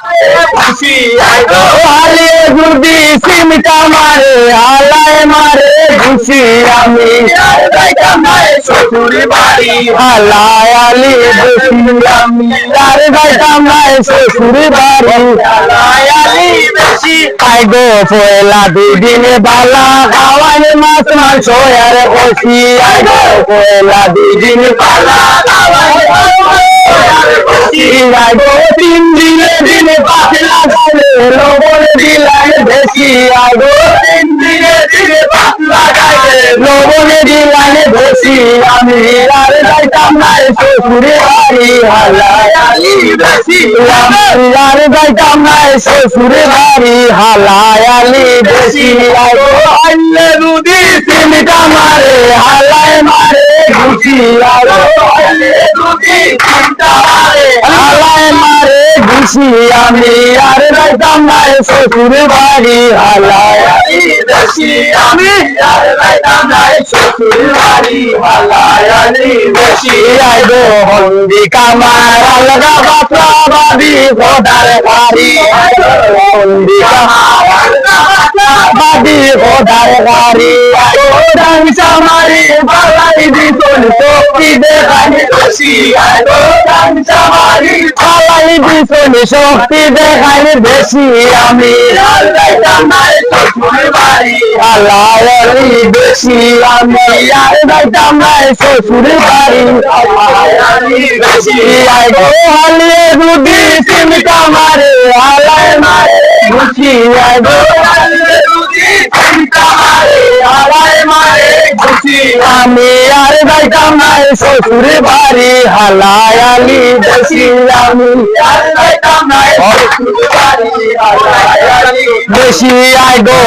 খুশি হালিয়ে যদি সিমটা মারে হালায় মারে খুশি আমি শ্বশুর বাড়ি হালায় আলি বেশি আমি তার যাইতাম না শ্বশুর বাড়ি হালায় আলি বেশি আই গো পয়লা দুই দিনে বালা খাওয়ায় মাছ মাংস আর বসি আই গো পয়লা দুই দিন বালা খাওয়ায় আই গো তিন দিনে দিনে পাতলা গালে লবণ দিলাই বেশি আই গো তিন দিনে দিনে পাতলা গালে লবণ দিলাই বেশি আমি আর যাইতাম না শ্বশুর বাড়ি হালায় আলি বেশি আমি আর যাইতাম না শ্বশুর বাড়ি হালায় আলি বেশি আই গো আইলে রুদি সিমটা মারে হালায় মারে খুশি আই গো আইলে রুদি সিমটা মারে হালায় মারে খুশি আমি আর যাইতাম না শ্বশুর বাড়ি হালায় আলি বেশি আমি আর যাইতাম না শ্বশুর বাড়ি হালায় আলি বেশি আই গো হন্দি কামার আলগা বাপা বাবি খোদার বাড়ি হন্দি কামার আলগা বাপা বাবি খোদার বাড়ি ডাং সামারি বালাই দিতন শক্তি দেখানি বেশি আই গো ডাং সামারি বালাই দিতন শক্তি দেখানি বেশি আমি আর যাইতাম না শ্বশুর বাড়ি হালায় আলি বেশি আমি আর যাইতাম না শ্বশুর বাড়ি হালায় আলি বেশি আই গো হালিয়ে রুদি সিমটা মারে হালায় মারে খুশি আই গো হালিয়ে রুদি সিমটা মারে হালায় মারে খুশি আমি আর যাইতাম না শ্বশুর বাড়ি হালায় আলি বেশি আমি আর যাইতাম না শ্বশুর বাড়ি হালায় আলি বেশি আই গো